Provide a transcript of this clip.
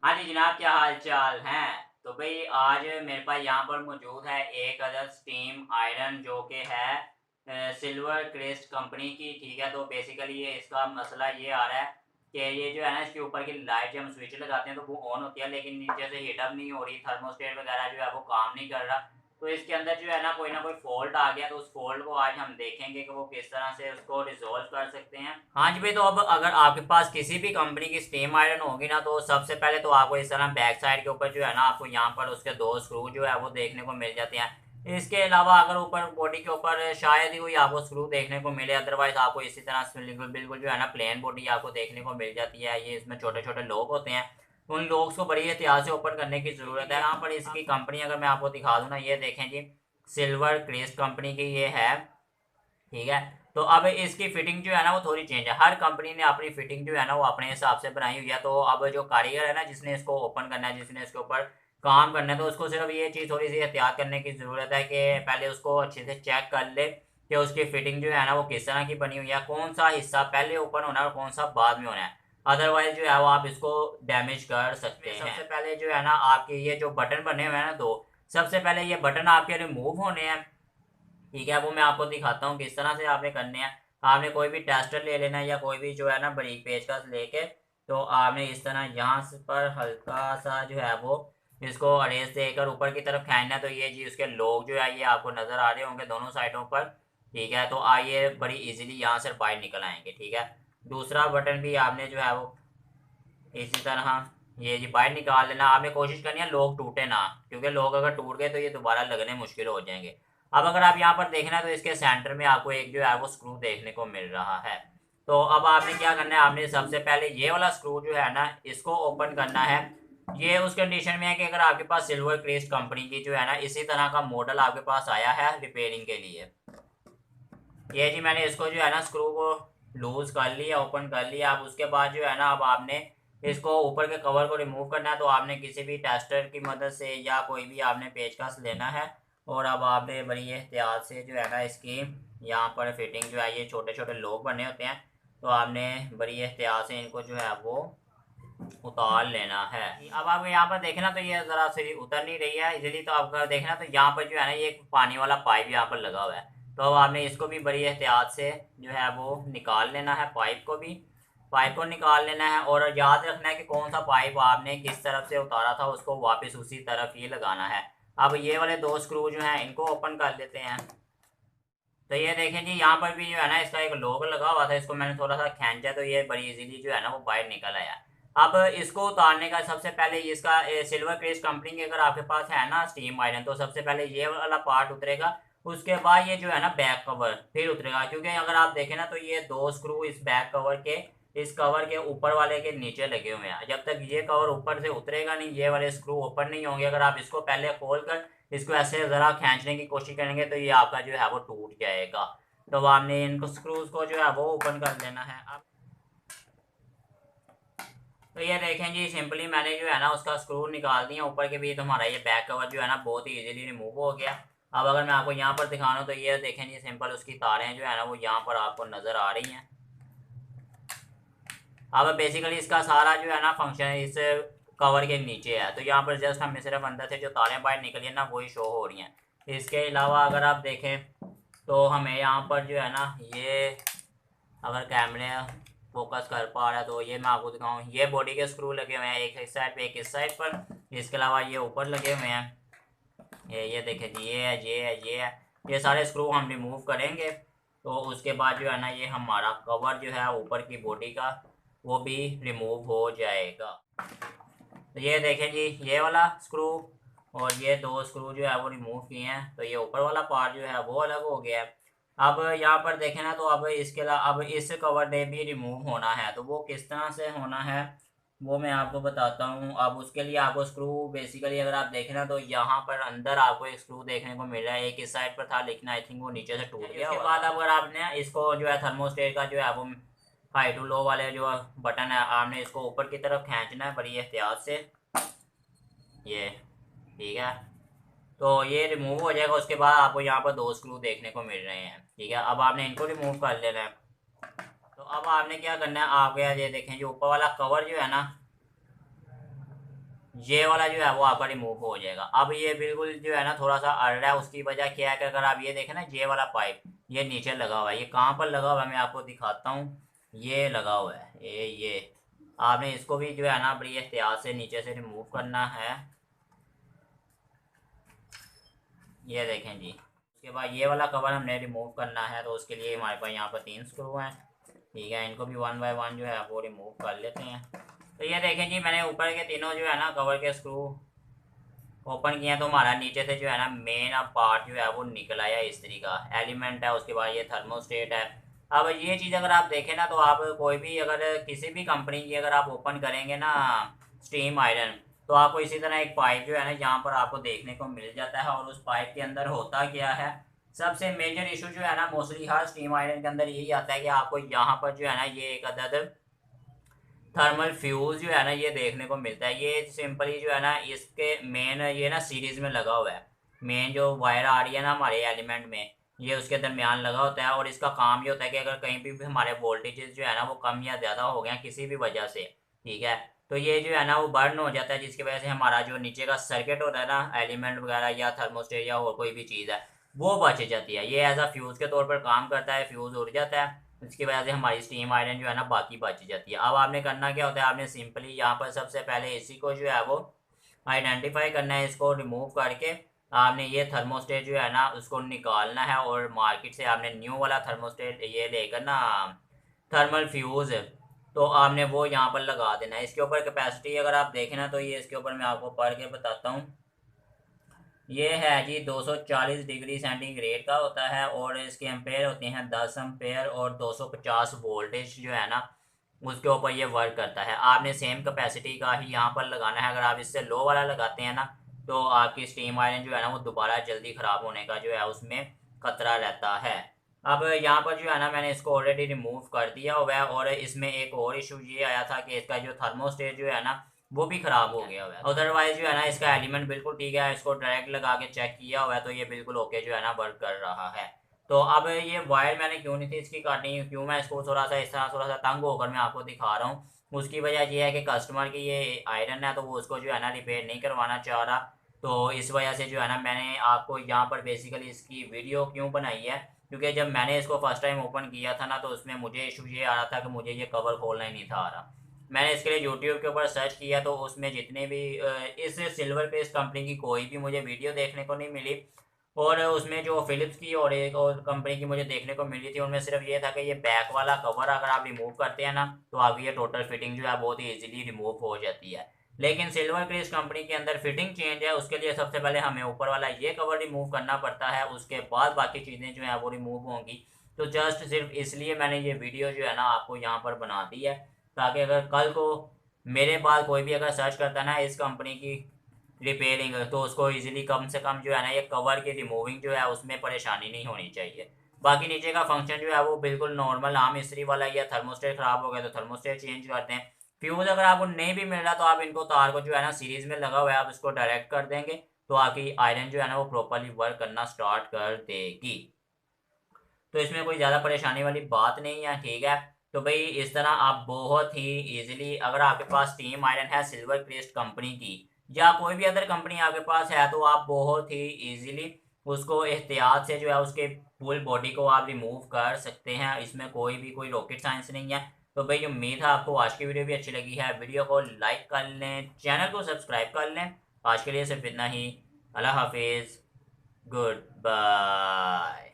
हाँ जी जनाब, क्या हाल चाल हैं। तो भाई आज मेरे पास यहाँ पर मौजूद है एक अदर स्टीम आयरन जो कि है सिल्वर क्रेस्ट कंपनी की। ठीक है, तो बेसिकली ये इसका मसला ये आ रहा है कि ये जो है ना, इसके ऊपर की लाइट जब हम स्विच लगाते हैं तो वो ऑन होती है, लेकिन नीचे से हीटअप नहीं हो रही, थर्मोस्टेट वगैरह जो है वो काम नहीं कर रहा। तो इसके अंदर जो है ना कोई फॉल्ट आ गया, तो उस फॉल्ट को आज हम देखेंगे कि वो किस तरह से उसको रिजॉल्व कर सकते हैं। हाँ जी भाई, तो अब अगर आपके पास किसी भी कंपनी की स्टीम आयरन होगी ना, तो सबसे पहले तो आपको इस तरह बैक साइड के ऊपर जो है ना, आपको यहाँ पर उसके दो स्क्रू जो है वो देखने को मिल जाते हैं। इसके अलावा अगर ऊपर बॉडी के ऊपर शायद ही कोई आपको स्क्रू देखने को मिले, अदरवाइज आपको इसी तरह से बिल्कुल बिल्कुल जो है ना प्लेन बॉडी आपको देखने को मिल जाती है। ये इसमें छोटे छोटे लॉक होते हैं, उन लॉक्स को बड़ी एहतियात से ओपन करने की जरूरत है। यहाँ पर इसकी कंपनी अगर मैं आपको दिखा दूँ ना, ये देखें जी, सिल्वर क्रेस्ट कंपनी की ये है। ठीक है, तो अब इसकी फिटिंग जो है ना वो थोड़ी चेंज है। हर कंपनी ने अपनी फिटिंग जो है ना वो अपने हिसाब से बनाई हुई है। तो अब जो कारीगर है ना, जिसने इसको ओपन करना है, जिसने इसके ऊपर काम करना है, तो उसको सिर्फ ये चीज़ थोड़ी सी एहतियात करने की ज़रूरत है कि पहले उसको अच्छे से चेक कर ले कि उसकी फिटिंग जो है ना वो किस तरह की बनी हुई है, कौन सा हिस्सा पहले ओपन होना है और कौन सा बाद में होना है। अदरवाइज जो है वो आप इसको डैमेज कर सकते हैं। सबसे पहले जो है ना आपके ये जो बटन बने हुए हैं ना दो, सबसे पहले ये बटन आपके रिमूव होने हैं। ठीक है, वो मैं आपको दिखाता हूँ किस तरह से आपने करने हैं। आपने कोई भी टेस्टर ले लेना है या कोई भी जो है ना बारीक पेचकस लेके, तो आपने इस तरह यहाँ पर हल्का सा जो है वो इसको अरेज देकर ऊपर की तरफ खींचना है। तो ये जी उसके लोग जो है ये आपको नज़र आ रहे होंगे दोनों साइडों पर। ठीक है, तो आइए बड़ी इजीली यहाँ से बाहर निकल आएंगे। ठीक है, दूसरा बटन भी आपने जो है वो इसी तरह ये जी बाहर निकाल लेना। आपने कोशिश करनी है लोग टूटे ना, क्योंकि लोग अगर टूट गए तो ये दोबारा लगने मुश्किल हो जाएंगे। अब अगर आप यहाँ पर देखना तो इसके सेंटर में आपको एक जो है वो स्क्रू देखने को मिल रहा है। तो अब आपने क्या करना है, आपने सबसे पहले ये वाला स्क्रू जो है ना इसको ओपन करना है। ये उस कंडीशन में है कि अगर आपके पास सिल्वर क्रेस्ट कंपनी की जो है ना इसी तरह का मॉडल आपके पास आया है रिपेयरिंग के लिए। ये जी मैंने इसको जो है ना स्क्रू को लूज कर लिया, ओपन कर लिया। अब उसके बाद जो है ना अब आपने इसको ऊपर के कवर को रिमूव करना है। तो आपने किसी भी टेस्टर की मदद से या कोई भी आपने पेचकस लेना है, और अब आपने बड़ी एहतियात से जो है ना इसकी यहाँ पर फिटिंग जो है, ये छोटे छोटे लॉक बने होते हैं, तो आपने बड़ी एहतियात से इनको जो है वो उतार लेना है। अब आप यहाँ पर देखना तो ये ज़रा सी उतर नहीं रही है इजीली, तो आपका देखना तो यहाँ पर जो है ना ये एक पानी वाला पाइप यहाँ पर लगा हुआ है। तो अब आपने इसको भी बड़ी एहतियात से जो है वो निकाल लेना है, पाइप को निकाल लेना है। और याद रखना है कि कौन सा पाइप आपने किस तरफ से उतारा था उसको वापस उसी तरफ ही लगाना है। अब ये वाले दो स्क्रू जो हैं इनको ओपन कर लेते हैं। तो ये देखें जी, यहाँ पर भी जो है ना इसका एक लोग लगा हुआ था, इसको मैंने थोड़ा सा खींचा तो ये बड़ी इजीली जो है ना वो बाहर निकल आया। अब इसको उतारने का सबसे पहले इसका सिल्वर क्रेस्ट कंपनी की अगर आपके पास है ना स्टीम आयरन, तो सबसे पहले ये वाला पार्ट उतरेगा। उसके बाद ये जो है ना बैक कवर फिर उतरेगा, क्योंकि अगर आप देखें ना तो ये दो स्क्रू इस बैक कवर के, इस कवर के ऊपर वाले के नीचे लगे हुए हैं। जब तक ये कवर ऊपर से उतरेगा नहीं, ये वाले स्क्रू ओपन नहीं होंगे। अगर आप इसको पहले खोल कर इसको ऐसे ज़रा खींचने की कोशिश करेंगे तो ये आपका जो है वो टूट जाएगा। तो आपने इनको स्क्रूज को जो है वो ओपन कर लेना है। अब तो ये देखें जी, सिंपली मैंने जो है ना उसका स्क्रू निकाल दिया ऊपर के भी, तो हमारा ये बैक कवर जो है ना बहुत ही इजीली रिमूव हो गया। अब अगर मैं आपको यहाँ पर दिखाना तो ये देखें जी, सिंपल उसकी तारें जो है ना वो यहाँ पर आपको नज़र आ रही हैं। अब बेसिकली इसका सारा जो है ना फंक्शन इस कवर के नीचे है। तो यहाँ पर जस्ट हमें सिर्फ अंदर से जो तारें बाहर निकली है ना वही शो हो रही हैं। इसके अलावा अगर आप देखें तो हमें यहाँ पर जो है ना ये, अगर कैमरे फोकस कर पा रहा है तो ये मैं आपको दिखाऊँ, ये बॉडी के स्क्रू लगे हुए हैं, एक इस साइड पे एक इस साइड पर। इसके अलावा ये ऊपर लगे हुए हैं, ये देखें जी, ये है ये है ये है। ये सारे स्क्रू हम रिमूव करेंगे, तो उसके बाद जो है ना ये हमारा कवर जो है ऊपर की बॉडी का वो भी रिमूव हो जाएगा। तो ये देखें जी, ये वाला स्क्रू और ये दो स्क्रू जो है वो रिमूव किए हैं, तो ये ऊपर वाला पार्ट जो है वो अलग हो गया है। अब यहाँ पर देखें ना तो अब इसके अलावा अब इस कवर ने भी रिमूव होना है, तो वो किस तरह से होना है वो मैं आपको बताता हूँ। अब उसके लिए आपको स्क्रू बेसिकली अगर आप देखें ना तो यहाँ पर अंदर आपको एक स्क्रू देखने को मिल रहा है, एक इस साइड पर था लेकिन आई थिंक वो नीचे से टूट गया। उसके बाद अगर आपने इसको जो है थर्मोस्टेट का जो है वो हाई टू लो वाले जो बटन है, आपने इसको ऊपर की तरफ खींचना है बड़ी एहतियात से, ये ठीक है। तो ये रिमूव हो जाएगा। उसके बाद आपको यहाँ पर दो स्क्रू देखने को मिल रहे हैं। ठीक है, अब आपने इनको रिमूव कर लेना है। तो अब आपने क्या करना है, आप ये देखें जो ऊपर वाला कवर जो है ना, ये वाला जो है वो आपका रिमूव हो जाएगा। अब ये बिल्कुल जो है ना थोड़ा सा अड़ रहा है, उसकी वजह क्या है कि अगर आप ये देखें ना, ये वाला पाइप ये नीचे लगा हुआ है। ये कहाँ पर लगा हुआ है मैं आपको दिखाता हूँ। ये लगा हुआ है, ये आपने इसको भी जो है ना बड़ी एहतियात से नीचे से रिमूव करना है। ये देखें जी। उसके बाद ये वाला कवर हमने रिमूव करना है, तो उसके लिए हमारे पास यहाँ पर 3 स्क्रू हैं। ठीक है, इनको भी 1 बाय 1 जो है वो रिमूव कर लेते हैं। तो ये देखें जी, मैंने ऊपर के तीनों जो है ना कवर के स्क्रू ओपन किया, तो हमारा नीचे से जो है ना मेन अब पार्ट जो है वो निकल आया। इस्त्री का एलिमेंट है, उसके बाद ये थर्मोस्टेट है। अब ये चीज़ अगर आप देखें ना, तो आप कोई भी अगर किसी भी कंपनी की अगर आप ओपन करेंगे ना स्टीम आयरन, तो आपको इसी तरह एक पाइप जो है ना यहाँ पर आपको देखने को मिल जाता है। और उस पाइप के अंदर होता क्या है, सबसे मेजर इशू जो है ना मोस्टली हर स्टीम आयरन के अंदर यही आता है कि आपको यहाँ पर जो है ना ये एक अदद थर्मल फ्यूज जो है ना ये देखने को मिलता है। ये सिंपली जो है ना इसके मेन ये ना सीरीज में लगा हुआ है। मेन जो वायर आ रही है ना हमारे एलिमेंट में, ये उसके दरमियान लगा होता है। और इसका काम ये होता है कि अगर कहीं भी हमारे वोल्टेजेस जो है ना वो कम या ज़्यादा हो गए किसी भी वजह से, ठीक है, तो ये जो है ना वो बर्न हो जाता है, जिसकी वजह से हमारा जो नीचे का सर्किट होता है ना एलिमेंट वगैरह या थर्मोस्टेट या और कोई भी चीज़ है वो बच जाती है। ये एज अ फ्यूज़ के तौर पर काम करता है, फ्यूज़ उड़ जाता है, इसकी वजह से हमारी स्टीम आयरन जो है ना बाकी बच जाती है। अब आपने करना क्या होता है, आपने सिंपली यहाँ पर सबसे पहले इसी को जो है वो आइडेंटिफाई करना है। इसको रिमूव करके आपने ये थर्मोस्टेट जो है ना उसको निकालना है, और मार्केट से आपने न्यू वाला थर्मोस्टेट ये लेकर ना थर्मल फ्यूज़, तो आपने वो यहाँ पर लगा देना है। इसके ऊपर कैपेसिटी अगर आप देखें ना, तो ये इसके ऊपर मैं आपको पढ़ के बताता हूँ। ये है जी 240 डिग्री सेंटीग्रेड का होता है, और इसके एम्पेयर होते हैं 10 एम्पेयर, और 250 वोल्टेज जो है ना उसके ऊपर ये वर्क करता है। आपने सेम कैपेसिटी का ही यहाँ पर लगाना है। अगर आप इससे लो वाला लगाते हैं ना, तो आपकी स्टीम आयरन जो है ना वो दोबारा जल्दी ख़राब होने का जो है उसमें खतरा रहता है। अब यहाँ पर जो है ना मैंने इसको ऑलरेडी रिमूव कर दिया हुआ है, और इसमें एक और इशू ये आया था कि इसका जो थर्मोस्टेट जो है ना वो भी खराब हो गया हुआ है। अदरवाइज जो है ना इसका एलिमेंट बिल्कुल ठीक है, इसको डायरेक्ट लगा के चेक किया हुआ है तो ये बिल्कुल ओके जो है ना वर्क कर रहा है। तो अब ये वायर मैंने क्यों नहीं थी इसकी काटनी, क्यों मैं इसको थोड़ा सा इस तरह थोड़ा सा तंग होकर मैं आपको दिखा रहा हूँ, उसकी वजह यह है कि कस्टमर की ये आयरन है तो वो उसको जो है ना रिपेयर नहीं करवाना चाह रहा। तो इस वजह से जो है ना मैंने आपको यहाँ पर बेसिकली इसकी वीडियो क्यों बनाई है, क्योंकि जब मैंने इसको फर्स्ट टाइम ओपन किया था ना, तो उसमें मुझे इशू ये आ रहा था कि मुझे ये कवर खोलना ही नहीं था आ रहा। मैंने इसके लिए यूट्यूब के ऊपर सर्च किया, तो उसमें जितने भी इस सिल्वर पेस्ट कंपनी की कोई भी मुझे वीडियो देखने को नहीं मिली। और उसमें जो फिलिप्स की और एक और कंपनी की मुझे देखने को मिली थी, उनमें सिर्फ ये था कि ये बैक वाला कवर अगर आप रिमूव करते हैं ना, तो आपकी ये टोटल फिटिंग जो है बहुत ही ईजिली रिमूव हो जाती है। लेकिन सिल्वर क्रिस्ट कंपनी के अंदर फिटिंग चेंज है, उसके लिए सबसे पहले हमें ऊपर वाला ये कवर रिमूव करना पड़ता है, उसके बाद बाकी चीज़ें जो है वो रिमूव होंगी। तो जस्ट सिर्फ इसलिए मैंने ये वीडियो जो है ना आपको यहाँ पर बना दी है, ताकि अगर कल को मेरे बाद कोई भी अगर सर्च करता है ना इस कंपनी की रिपेयरिंग, तो उसको इजीली कम से कम जो है ना ये कवर की रिमूविंग जो है उसमें परेशानी नहीं होनी चाहिए। बाकी नीचे का फंक्शन जो है वो बिल्कुल नॉर्मल आम इस्त्री वाला, या थर्मोस्टेट खराब हो गया तो थर्मोस्टेट चेंज करते हैं। फ्यूज अगर आपको नहीं भी मिल रहा, तो आप इनको तार को जो है ना सीरीज में लगा हुआ है आप इसको डायरेक्ट कर देंगे, तो आपकी आयरन जो है ना वो प्रॉपरली वर्क करना स्टार्ट कर देगी। तो इसमें कोई ज़्यादा परेशानी वाली बात नहीं है, ठीक है। तो भाई इस तरह आप बहुत ही इजीली, अगर आपके पास स्टीम आयरन है सिल्वर क्रेस्ट कंपनी की या कोई भी अदर कंपनी आपके पास है, तो आप बहुत ही इजीली उसको एहतियात से जो है उसके फुल बॉडी को आप रिमूव कर सकते हैं। इसमें कोई रॉकेट साइंस नहीं है। तो भाई उम्मीद है आपको आज की वीडियो भी अच्छी लगी है। वीडियो को लाइक कर लें, चैनल को सब्सक्राइब कर लें। आज के लिए सिर्फ इतना ही। अल्लाह हाफिज़, गुड बाय।